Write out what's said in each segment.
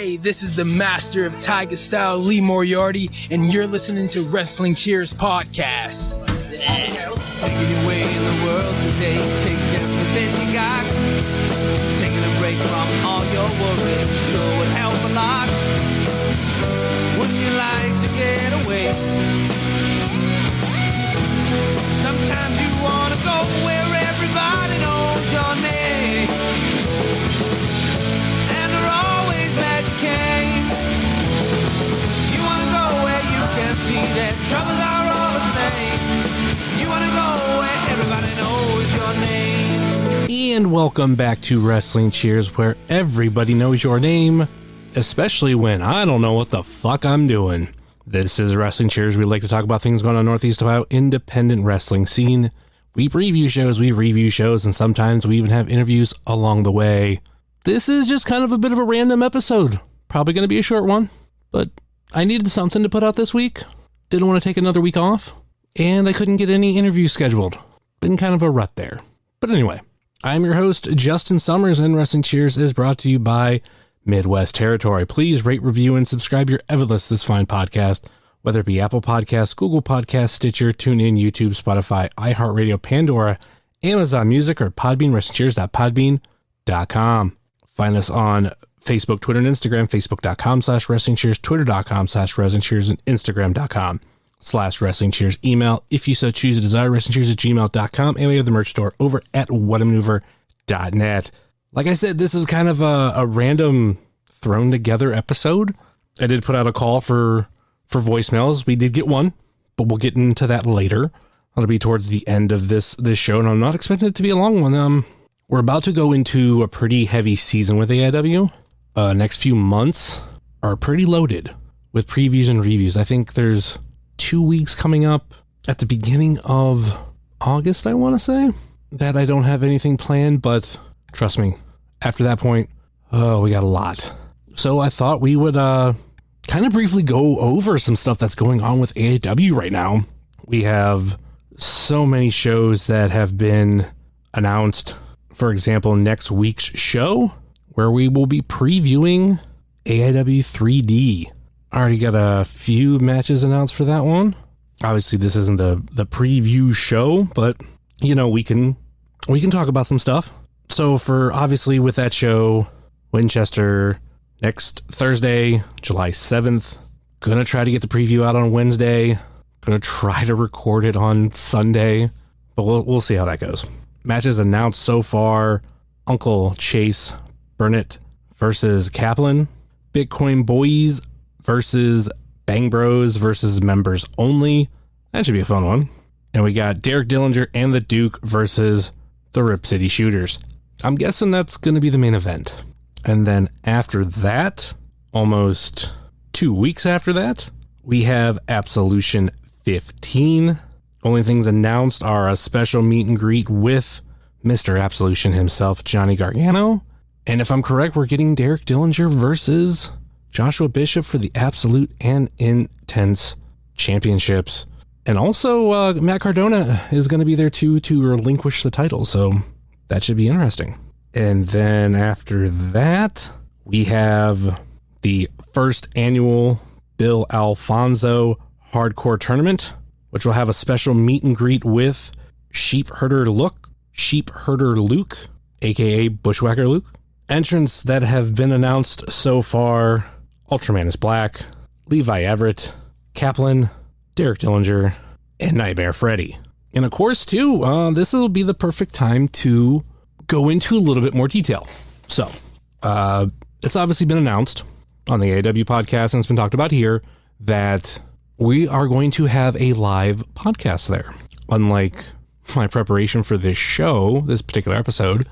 Hey, this is the master of Tiger Style, Lee Moriarty, and you're listening to Wrestling Cheers Podcast. Taking your way in the world today takes everything you got. Taking a break from all your worries sure would help a lot. Wouldn't you like to get away? Sometimes you want to go where everybody knows your name, and they're always glad you came. You want to go where you can see that troubles are all the same. You want to go where everybody knows your name. And welcome back to Wrestling Cheers, where everybody knows your name, especially when I don't know what the fuck I'm doing. This is Wrestling Cheers. We like to talk about things going on Northeast Ohio independent wrestling scene. We review shows, and sometimes we even have interviews along the way. This is just kind of a bit of a random episode. Probably going to be a short one, but I needed something to put out this week. Didn't want to take another week off, and I couldn't get any interviews scheduled. Been kind of a rut there. But anyway, I'm your host, Justin Summers, and Wrestling Cheers is brought to you by Midwest Territory. Please rate, review, and subscribe your ever list this fine podcast, whether it be Apple Podcasts, Google Podcasts, Stitcher, TuneIn, YouTube, Spotify, iHeartRadio, Pandora, Amazon Music, or Podbean, WrestlingCheers.podbean.com. Find us on Facebook, Twitter, and Instagram, Facebook.com/WrestlingCheers, Twitter.com/WrestlingCheers, and Instagram.com/WrestlingCheers. Email, if you so choose to desire, WrestlingCheers@gmail.com, and we have the merch store over at whatamaneuver.net. Like I said, this is kind of a random thrown together episode. I did put out a call for voicemails. We did get one, but we'll get into that later. That'll be towards the end of this show, and I'm not expecting it to be a long one. We're about to go into a pretty heavy season with AIW. Next few months are pretty loaded with previews and reviews. I think there's 2 weeks coming up at the beginning of August, I want to say, that I don't have anything planned, but trust me, after that point, we got a lot. So I thought we would kind of briefly go over some stuff that's going on with AIW right now. We have so many shows that have been announced. For example, next week's show, where we will be previewing AIW 3D. I already got a few matches announced for that one. Obviously, this isn't the preview show, but, you know, we can talk about some stuff. So for, obviously, with that show, Winchester, next Thursday, July 7th. Gonna try to get the preview out on Wednesday. Gonna try to record it on Sunday, but we'll see how that goes. Matches announced so far: Uncle Chase Burnett versus Kaplan, Bitcoin Boys versus Bang Bros versus members only. That should be a fun one. And we got Derek Dillinger and the Duke versus the Rip City Shooters. I'm guessing that's going to be the main event. And then after that, almost 2 weeks after that, we have Absolution 15. Only things announced are a special meet and greet with Mr. Absolution himself, Johnny Gargano. And if I'm correct, we're getting Derek Dillinger versus Joshua Bishop for the Absolute and Intense Championships. And also, Matt Cardona is going to be there too to relinquish the title. So that should be interesting. And then after that, we have the first annual Bill Alfonso Hardcore Tournament, which will have a special meet and greet with Sheepherder Luke, aka Bushwhacker Luke. Entrants that have been announced so far: Ultraman is Black, Levi Everett, Kaplan, Derek Dillinger, and Nightmare Freddy. And of course, too, this will be the perfect time to go into a little bit more detail. So, it's obviously been announced on the AIW podcast, and it's been talked about here, that we are going to have a live podcast there. Unlike my preparation for this show, this particular episode,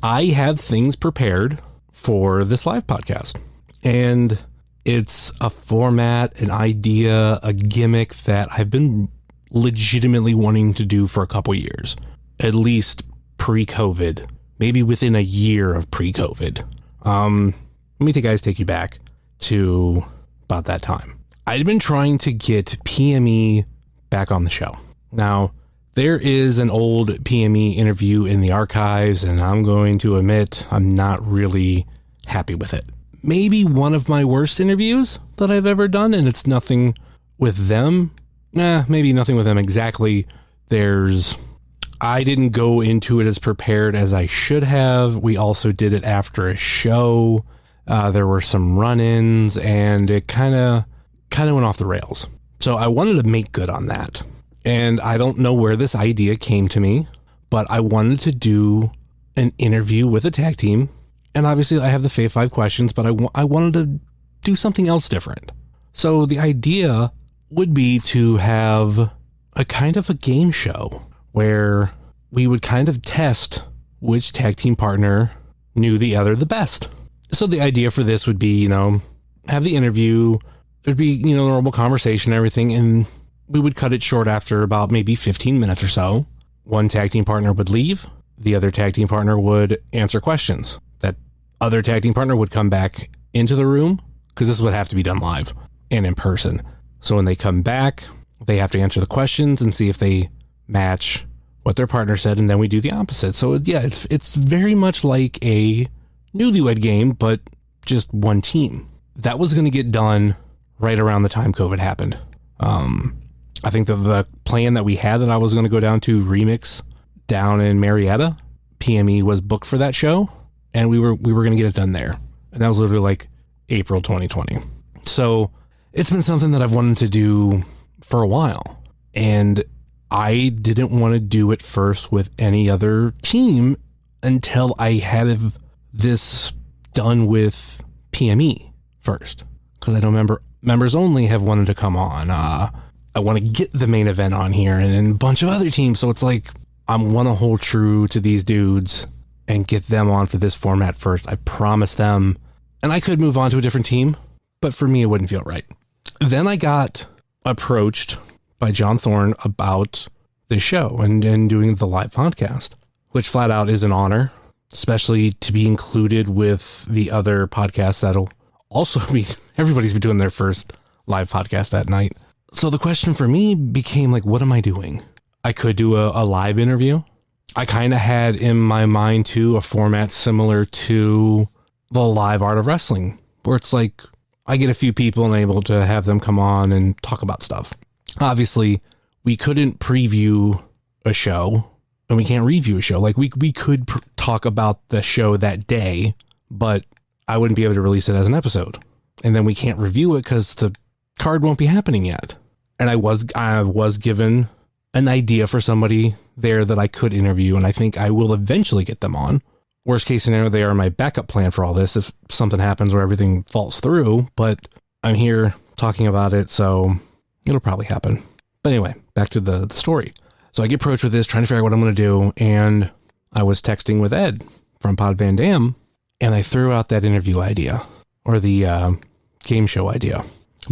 I have things prepared for this live podcast. And it's a format, an idea, a gimmick that I've been legitimately wanting to do for a couple years, at least pre-COVID, maybe within a year of pre-COVID. Let me take you back to about that time. I'd been trying to get PME back on the show. Now, there is an old PME interview in the archives, and I'm going to admit I'm not really happy with it. maybe one of my worst interviews that I've ever done, and it's nothing with them. Maybe nothing with them exactly. I didn't go into it as prepared as I should have. We also did it after a show. There were some run-ins, and it kind of went off the rails. So I wanted to make good on that. And I don't know where this idea came to me, but I wanted to do an interview with a tag team. And obviously I have the Fave 5 questions, but I wanted to do something else different. So the idea would be to have a kind of a game show where we would kind of test which tag team partner knew the other the best. So the idea for this would be, have the interview. It'd be, normal conversation and everything, and we would cut it short after about maybe 15 minutes or so. One tag team partner would leave. The other tag team partner would answer questions. That other tag team partner would come back into the room, because this would have to be done live and in person. So when they come back, they have to answer the questions and see if they match what their partner said, and then we do the opposite. So yeah, it's very much like a newlywed game, but just one team. That was going to get done right around the time COVID happened. I think the plan that we had that I was going to go down to Remix down in Marietta, PME was booked for that show, and we were going to get it done there. And that was literally like April 2020. So it's been something that I've wanted to do for a while, and I didn't want to do it first with any other team until I had this done with PME first, because I know members only have wanted to come on. I want to get the main event on here and a bunch of other teams. So it's like, I want to hold true to these dudes and get them on for this format first. I promised them, and I could move on to a different team, but for me, it wouldn't feel right. Then I got approached by John Thorne about the show and doing the live podcast, which flat out is an honor, especially to be included with the other podcasts that'll also be, everybody's been doing their first live podcast that night. So the question for me became like, what am I doing? I could do a live interview. I kind of had in my mind too a format similar to the live Art of Wrestling, where it's like I get a few people and able to have them come on and talk about stuff. Obviously, we couldn't preview a show, and we can't review a show. Like we could talk about the show that day, but I wouldn't be able to release it as an episode. And then we can't review it because the card won't be happening yet. And I was given an idea for somebody there that I could interview, and I think I will eventually get them on. Worst case scenario, they are my backup plan for all this if something happens where everything falls through, but I'm here talking about it, so it'll probably happen. But anyway, back to the story. So I get approached with this, trying to figure out what I'm going to do, and I was texting with Ed from Pod Van Dam, and I threw out that interview idea, or the game show idea.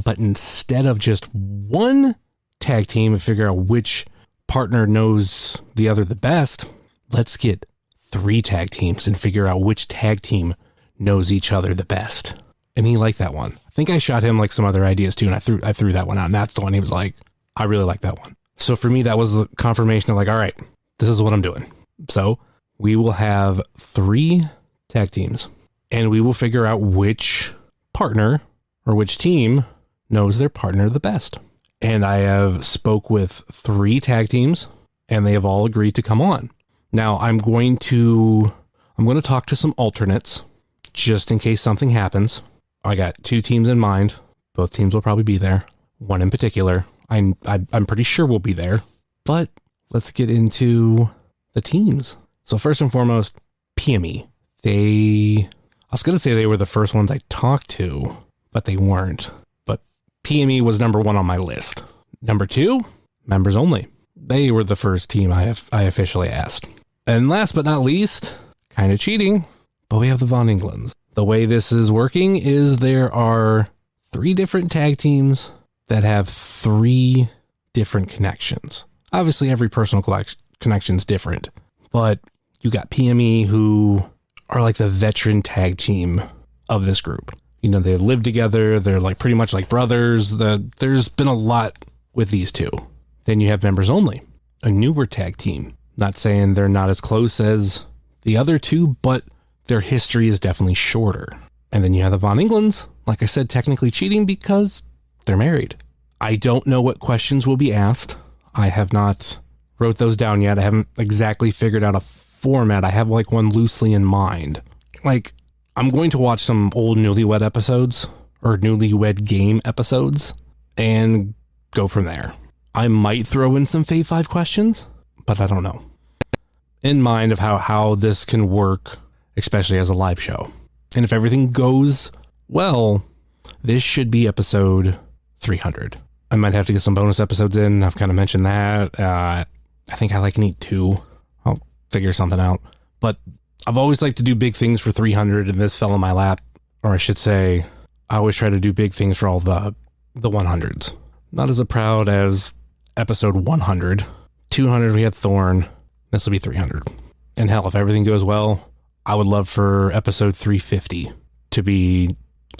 But instead of just one tag team and figure out which partner knows the other the best, let's get 3 tag teams and figure out which tag team knows each other the best. And he liked that one. I think I shot him like some other ideas too, and I threw that one out, and that's the one he was like, I really like that one. So for me, that was the confirmation of like, all right, this is what I'm doing. So we will have 3 tag teams, and we will figure out which partner or which team knows their partner the best. And I have spoke with 3 tag teams, and they have all agreed to come on. Now I'm going to talk to some alternates just in case something happens. I got 2 teams in mind. Both teams will probably be there. One in particular, I'm pretty sure will be there. But let's get into the teams. So first and foremost, PME. I was going to say they were the first ones I talked to, but they weren't. But PME was number 1 on my list. Number 2, members only. They were the first team I officially asked. And last but not least, kind of cheating, but we have the Von Englands. The way this is working is there are 3 different tag teams that have 3 different connections. Obviously, every personal connection is different, but you got PME, who are like the veteran tag team of this group. You know, they live together. They're like pretty much like brothers. There's been a lot with these 2. Then you have members only, a newer tag team. Not saying they're not as close as the other 2, but their history is definitely shorter. And then you have the Von Englands, like I said, technically cheating because they're married. I don't know what questions will be asked. I have not wrote those down yet. I haven't exactly figured out a format. I have like one loosely in mind. Like, I'm going to watch some old Newlywed episodes or Newlywed Game episodes and go from there. I might throw in some Fave 5 questions, but I don't know. In mind of how this can work, especially as a live show. And if everything goes well, this should be episode 300. I might have to get some bonus episodes in. I've kind of mentioned that. I think I need 2. I'll figure something out. But I've always liked to do big things for 300, and this fell in my lap. Or I should say, I always try to do big things for all the 100s. Not as proud as episode 100. 200, we had Thorn. This will be 300. And hell, if everything goes well, I would love for episode 350 to be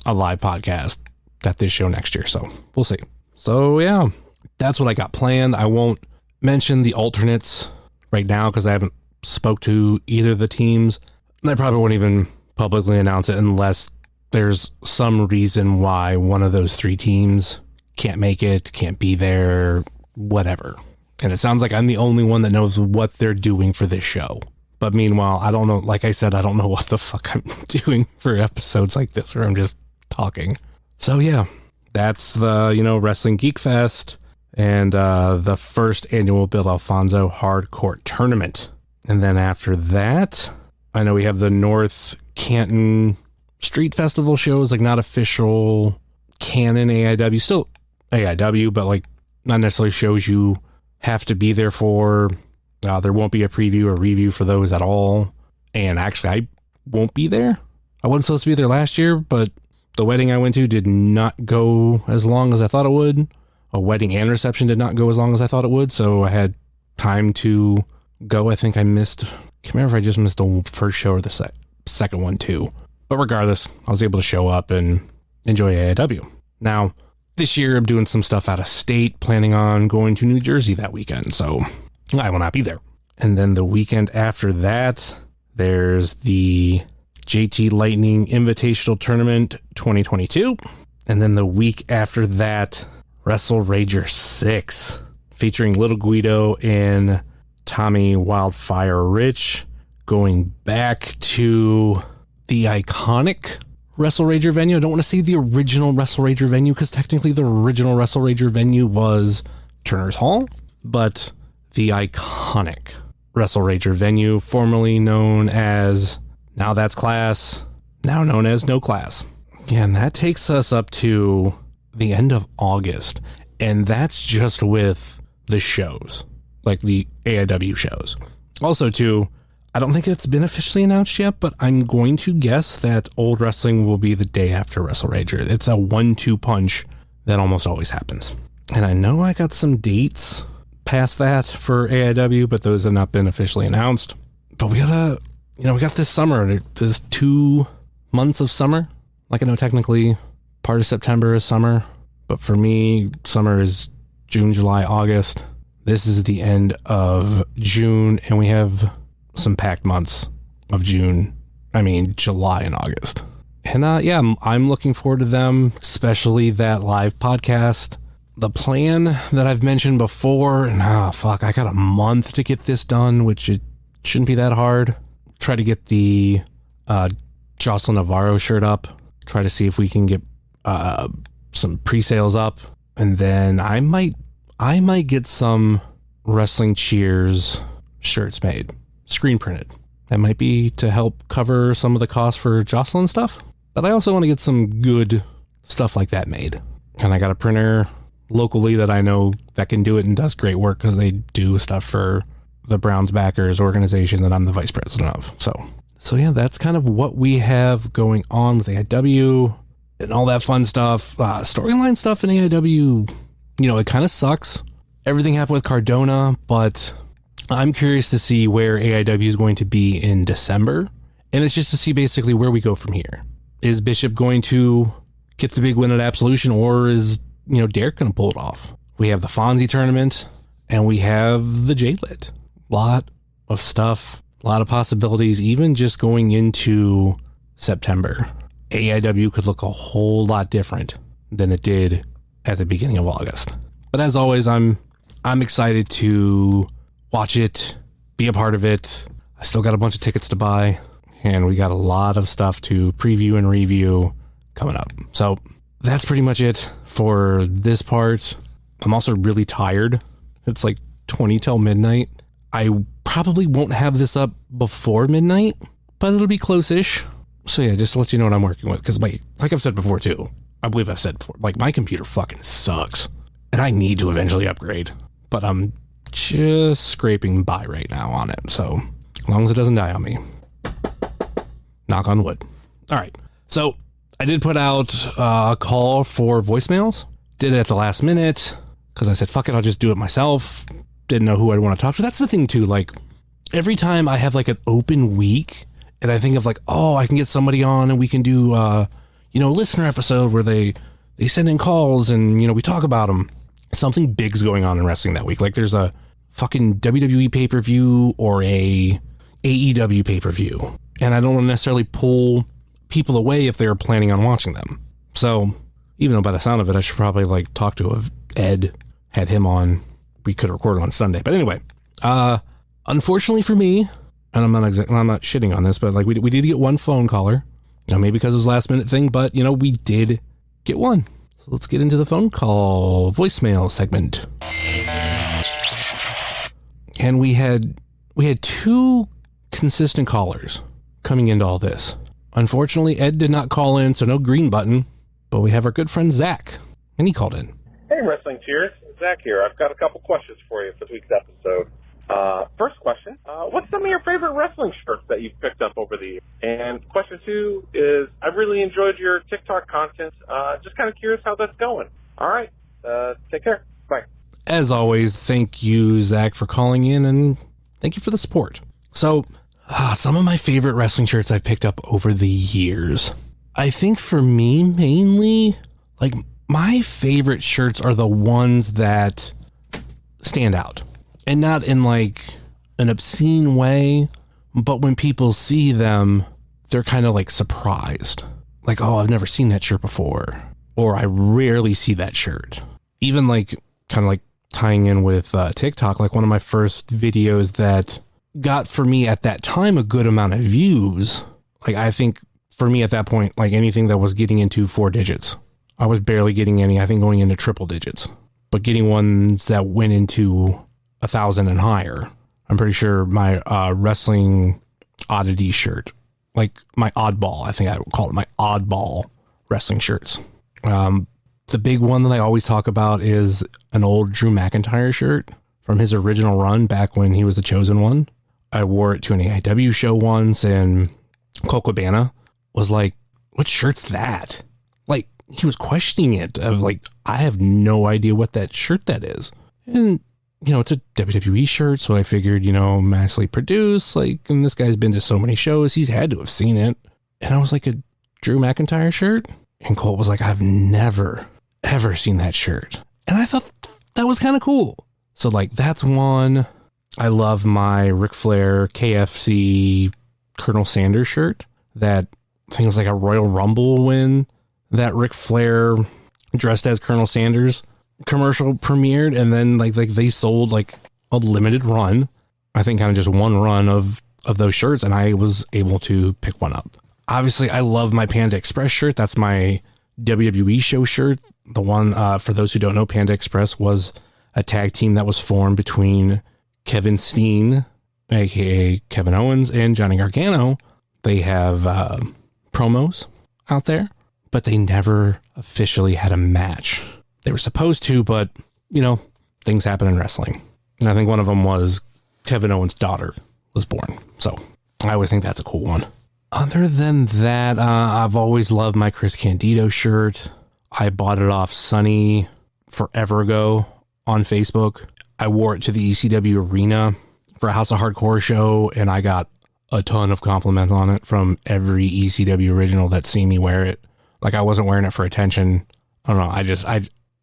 a live podcast at this show next year. So we'll see. So yeah, that's what I got planned. I won't mention the alternates right now because I haven't spoke to either of the teams. And I probably won't even publicly announce it unless there's some reason why one of those 3 teams can't make it, can't be there, whatever. And it sounds like I'm the only one that knows what they're doing for this show. But meanwhile, I don't know, like I said, I don't know what the fuck I'm doing for episodes like this where I'm just talking. So yeah, that's the, Wrestling Geek Fest and the first annual Bill Alfonso Hardcore Tournament. And then after that, I know we have the North Canton Street Festival shows, like not official canon AIW, still AIW, but like not necessarily shows you have to be there for. There won't be a preview or review for those at all. And actually, I won't be there. I wasn't supposed to be there last year, but the wedding I went to did not go as long as I thought it would. A wedding and reception did not go as long as I thought it would, so I had time to go. I think I can't remember if I just missed the first show or the second one too. But regardless, I was able to show up and enjoy AIW. Now, this year I'm doing some stuff out of state, planning on going to New Jersey that weekend, so I will not be there. And then the weekend after that, there's the JT Lightning Invitational Tournament 2022. And then the week after that, Wrestle Rager 6, featuring Little Guido and Tommy Wildfire Rich, going back to the iconic Wrestle Rager venue. I don't want to say the original Wrestle Rager venue, because technically the original Wrestle Rager venue was Turner's Hall, but the iconic Wrestle Rager venue, formerly known as Now That's Class, now known as No Class. Yeah, and that takes us up to the end of August, and that's just with the shows, like the AIW shows. Also, too, I don't think it's been officially announced yet, but I'm going to guess that Old Wrestling will be the day after Wrestle Rager. It's a 1-2 punch that almost always happens. And I know I got some dates past that for AIW, but those have not been officially announced. But we got this summer. There's 2 months of summer. Like, I know technically part of September is summer, but for me, summer is June, July, August. This is the end of June, and we have some packed months of July and August. And I'm looking forward to them, especially that live podcast. The plan that I've mentioned before, and I got a month to get this done, which it shouldn't be that hard. Try to get the Jocelyn Navarro shirt up. Try to see if we can get some pre-sales up, and then I might get some Wrestling Cheers shirts made, screen printed. That might be to help cover some of the costs for Jocelyn stuff, but I also want to get some good stuff like that made. And I got a printer locally that I know that can do it and does great work, because they do stuff for the Browns Backers organization that I'm the vice president of. So yeah, that's kind of what we have going on with AIW and all that fun stuff. Storyline stuff in AIW, it kind of sucks. Everything happened with Cardona, but I'm curious to see where AIW is going to be in December. And it's just to see basically where we go from here. Is Bishop going to get the big win at Absolution, or is, Derek going to pull it off? We have the Fonzie tournament, and we have the J-Lit. Lot of stuff, a lot of possibilities, even just going into September. AIW could look a whole lot different than it did at the beginning of August. But as always, I'm excited to watch it, be a part of it. I still got a bunch of tickets to buy, and we got a lot of stuff to preview and review coming up. So that's pretty much it for this part. I'm also really tired. It's like 20 till midnight. I probably won't have this up before midnight, but it'll be close-ish. So yeah, just to let you know what I'm working with, because like I've said before too, I believe I've said before, like my computer fucking sucks, and I need to eventually upgrade, but I'm just scraping by right now on it, so as long as it doesn't die on me. Knock on wood. All right, so I did put out a call for voicemails. Did it at the last minute, because I said, fuck it, I'll just do it myself. Didn't know who I'd want to talk to. That's the thing too, like every time I have like an open week, and I think of like, oh, I can get somebody on and we can do, a listener episode where they send in calls and, we talk about them. Something big's going on in wrestling that week. Like there's a fucking WWE pay-per-view or a AEW pay-per-view. And I don't want to necessarily pull people away if they're planning on watching them. So even though by the sound of it, I should probably like talk to Ed, had him on. We could record it on Sunday. But anyway, unfortunately for me, and I'm not shitting on this, but like we did get one phone caller. Now, maybe because it was a last minute thing, but we did get one. So let's get into the phone call voicemail segment. And we had two consistent callers coming into all this. Unfortunately, Ed did not call in, so no green button, but we have our good friend Zach, and he called in. Hey, Wrestling Cheers. Zach here. I've got a couple questions for you for this week's episode. First question, what's some of your favorite wrestling shirts that you've picked up over the years? And question two is, I've really enjoyed your TikTok content. Just kind of curious how that's going. All right. Take care. Bye. As always, thank you, Zach, for calling in, and thank you for the support. So, some of my favorite wrestling shirts I've picked up over the years. I think for me, mainly, like, my favorite shirts are the ones that stand out. And not in like an obscene way, but when people see them, they're kind of like surprised. Like, oh, I've never seen that shirt before. Or I rarely see that shirt. Even like kind of like tying in with TikTok, like one of my first videos that got for me at that time a good amount of views. Like I think for me at that point, like anything that was getting into 4 digits. I was barely getting any, I think going into triple digits. But getting ones that went into 1,000 and higher. I'm pretty sure my wrestling oddity shirt, like my oddball, I think I would call it my oddball wrestling shirts. The big one that I always talk about is an old Drew McIntyre shirt from his original run back when he was the Chosen One. I wore it to an AIW show once, and Colt Cabana was like, what shirt's that? Like, he was questioning it. Of like, I have no idea what that shirt that is. And it's a WWE shirt, so I figured, massively produced, like, and this guy's been to so many shows, he's had to have seen it. And I was like, a Drew McIntyre shirt? And Colt was like, I've never, ever seen that shirt. And I thought that was kind of cool. So, like, that's one. I love my Ric Flair KFC Colonel Sanders shirt that I think it was like a Royal Rumble win that Ric Flair dressed as Colonel Sanders commercial premiered, and then like they sold like a limited run, I think kind of just one run of those shirts, and I was able to pick one up. Obviously I love my Panda Express shirt. That's my WWE show shirt. The one for those who don't know, Panda Express was a tag team that was formed between Kevin Steen, aka Kevin Owens, and Johnny Gargano. They have promos out there, but they never officially had a match. They were supposed to, but, things happen in wrestling. And I think one of them was Kevin Owens' daughter was born. So I always think that's a cool one. Other than that, I've always loved my Chris Candido shirt. I bought it off Sunny forever ago on Facebook. I wore it to the ECW arena for a House of Hardcore show, and I got a ton of compliments on it from every ECW original that's seen me wear it. Like, I wasn't wearing it for attention. I don't know. I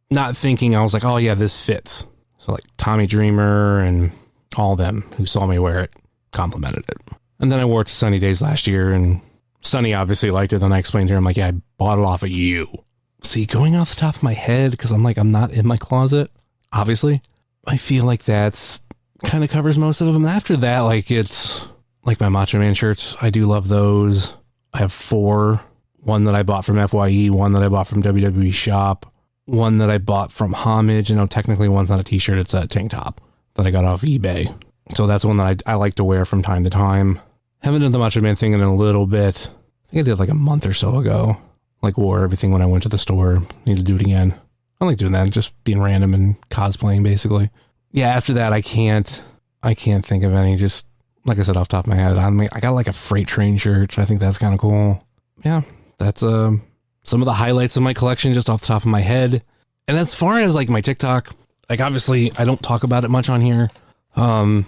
not thinking, I was like, oh yeah, this fits. So like Tommy Dreamer and all them who saw me wear it complimented it. And then I wore it to Sunny Days last year, and Sunny obviously liked it. Then I explained to her, I'm like, yeah, I bought it off of you. See, going off the top of my head, because I'm not in my closet, obviously, I feel like that's kind of covers most of them. After that, like, it's like my Macho Man shirts. I do love those. I have 4. One that I bought from FYE, one that I bought from WWE Shop, one that I bought from Homage. You know, technically one's not a t-shirt, it's a tank top that I got off eBay. So that's one that I like to wear from time to time. Haven't done the Macho Man thing in a little bit. I think I did like a month or so ago. Like, wore everything when I went to the store. Need to do it again. I like doing that, just being random and cosplaying, basically. Yeah, after that, I can't think of any. Just, like I said, off the top of my head, I got like a Freight Train shirt. I think that's kind of cool. Yeah, that's some of the highlights of my collection just off the top of my head. And as far as like my TikTok, like, obviously I don't talk about it much on here. I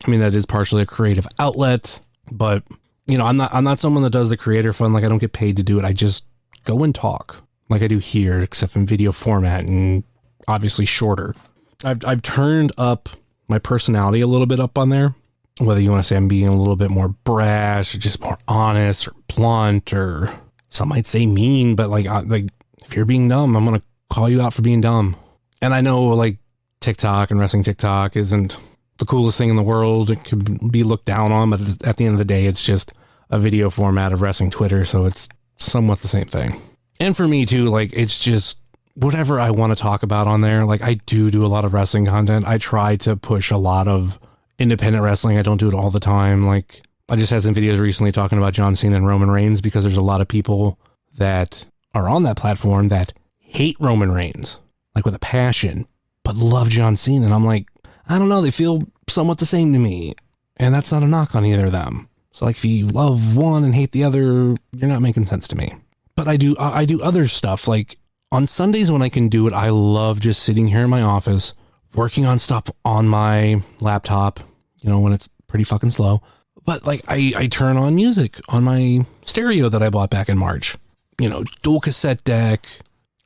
mean, that is partially a creative outlet, but you know, I'm not someone that does the creator fund. Like, I don't get paid to do it. I just go and talk like I do here, except in video format and obviously shorter. I've turned up my personality a little bit up on there. Whether you want to say I'm being a little bit more brash or just more honest or blunt, or some might say mean, but like if you're being dumb, I'm going to call you out for being dumb. And I know like TikTok and wrestling TikTok isn't the coolest thing in the world. It could be looked down on, but at the end of the day, it's just a video format of wrestling Twitter. So it's somewhat the same thing. And for me too, like, it's just whatever I want to talk about on there. Like, I do a lot of wrestling content. I try to push a lot of independent wrestling. I don't do it all the time. Like, I just had some videos recently talking about John Cena and Roman Reigns, because there's a lot of people that are on that platform that hate Roman Reigns, like with a passion, but love John Cena. And I'm like, I don't know, they feel somewhat the same to me. And that's not a knock on either of them. So like, if you love one and hate the other, you're not making sense to me. But I do other stuff. Like on Sundays when I can do it, I love just sitting here in my office, working on stuff on my laptop, you know, when it's pretty fucking slow. But like, I turn on music on my stereo that I bought back in March, you know, dual cassette deck,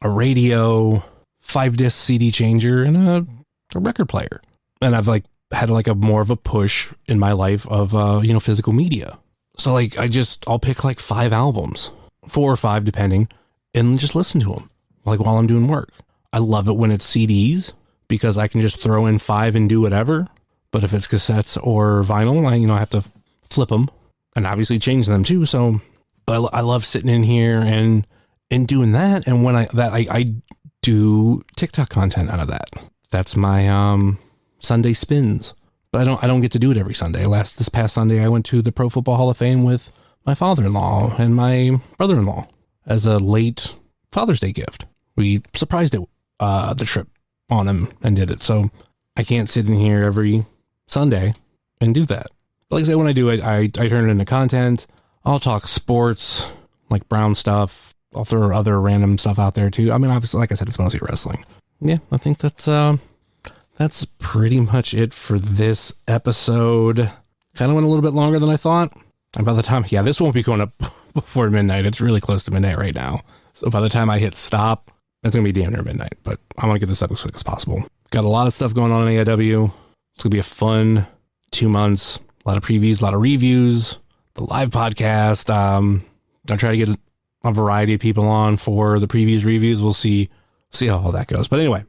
a radio, 5-disc CD changer, and a record player. And I've like had like a more of a push in my life of, you know, physical media. So like, I'll pick like 5 albums, 4 or 5 depending, and just listen to them like while I'm doing work. I love it when it's CDs, because I can just throw in 5 and do whatever. But if it's cassettes or vinyl, I have to flip them and obviously change them too. So, but I love sitting in here and doing that. And when I do TikTok content out of that. That's my Sunday spins. But I don't get to do it every Sunday. This past Sunday, I went to the Pro Football Hall of Fame with my father-in-law and my brother-in-law as a late Father's Day gift. We surprised it, the trip on him, and did it. So I can't sit in here every Sunday and do that. But like I said, when I do it, I turn it into content. I'll talk sports, like Brown stuff. I'll throw other random stuff out there too. I mean, obviously, like I said, it's mostly wrestling. Yeah, I think that's pretty much it for this episode. Kind of went a little bit longer than I thought. And by the time, this won't be going up before midnight. It's really close to midnight right now. So by the time I hit stop, it's going to be damn near midnight. But I want to get this up as quick as possible. Got a lot of stuff going on in AIW. It's going to be a fun 2 months. A lot of previews, a lot of reviews, the live podcast. I'll try to get a variety of people on for the previews, reviews. We'll see how all that goes. But anyway,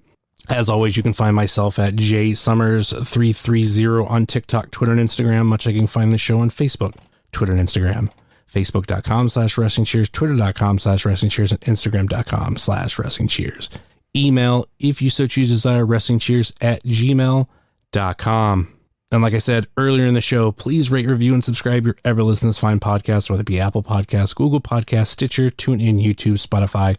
as always, you can find myself at jsummers330 on TikTok, Twitter, and Instagram, much like you can find the show on Facebook, Twitter, and Instagram. Facebook.com/WrestlingCheers, Twitter.com/WrestlingCheers, and Instagram.com/WrestlingCheers. Email, if you so choose desire, WrestlingCheers@gmail.com. And like I said earlier in the show, please rate, review, and subscribe your ever listen to this fine podcast, whether it be Apple Podcasts, Google Podcasts, Stitcher, TuneIn, YouTube, Spotify,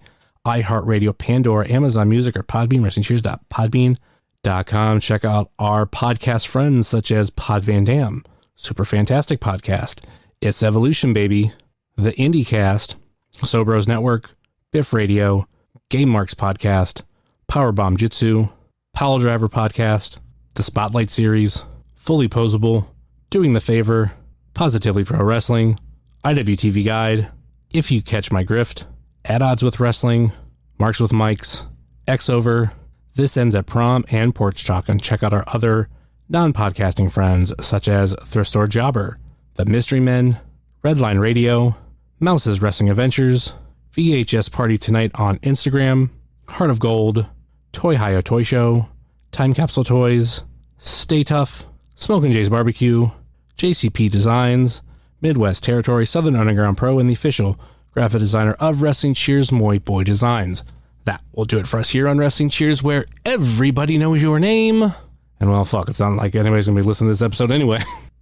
iHeartRadio, Pandora, Amazon Music, or Podbean, WrestlingCheers.podbean.com. Check out our podcast friends such as Pod Van Dam, Super Fantastic Podcast, It's Evolution Baby, The IndieCast, Sobros Network, Biff Radio, Game Marks Podcast, Powerbomb Jitsu, Powell Driver Podcast, The Spotlight Series, Fully Posable, Doing the Favor, Positively Pro Wrestling, IWTV Guide, If You Catch My Grift, At Odds with Wrestling, Marks with Mikes, X-Over, This Ends at Prom, and Porch Talk. And check out our other non-podcasting friends such as Thrift Store Jobber, The Mystery Men, Redline Radio, Mouse's Wrestling Adventures, VHS Party Tonight on Instagram, Heart of Gold, Toy Hio Toy Show, Time Capsule Toys, Stay Tough, Smokin' Jay's Barbecue, JCP Designs, Midwest Territory, Southern Underground Pro, and the official graphic designer of Wrestling Cheers, Moy Boy Designs. That will do it for us here on Wrestling Cheers, where everybody knows your name. And well, fuck, it's not like anybody's gonna be listening to this episode anyway.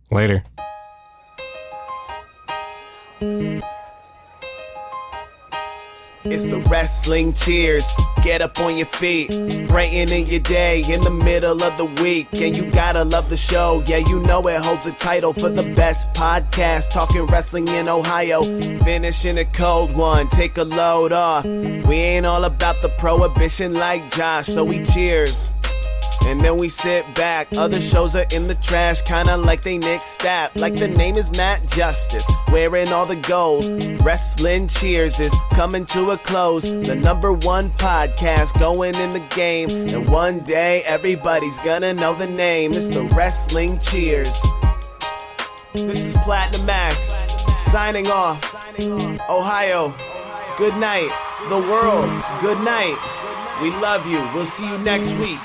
Later. It's the Wrestling Cheers. Get up on your feet, brightening your day in the middle of the week. And you gotta love the show. Yeah, you know it holds a title for the best podcast talking wrestling in Ohio. Finishing a cold one, take a load off. We ain't all about the prohibition like Josh, so we cheers. And then we sit back. Other shows are in the trash, kinda like they Nick Stapp. Like the name is Matt Justice, wearing all the gold. Wrestling Cheers is coming to a close. The #1 podcast going in the game. And one day everybody's gonna know the name. It's the Wrestling Cheers. This is Platinum Max, signing off. Ohio, good night. The world, good night. We love you. We'll see you next week.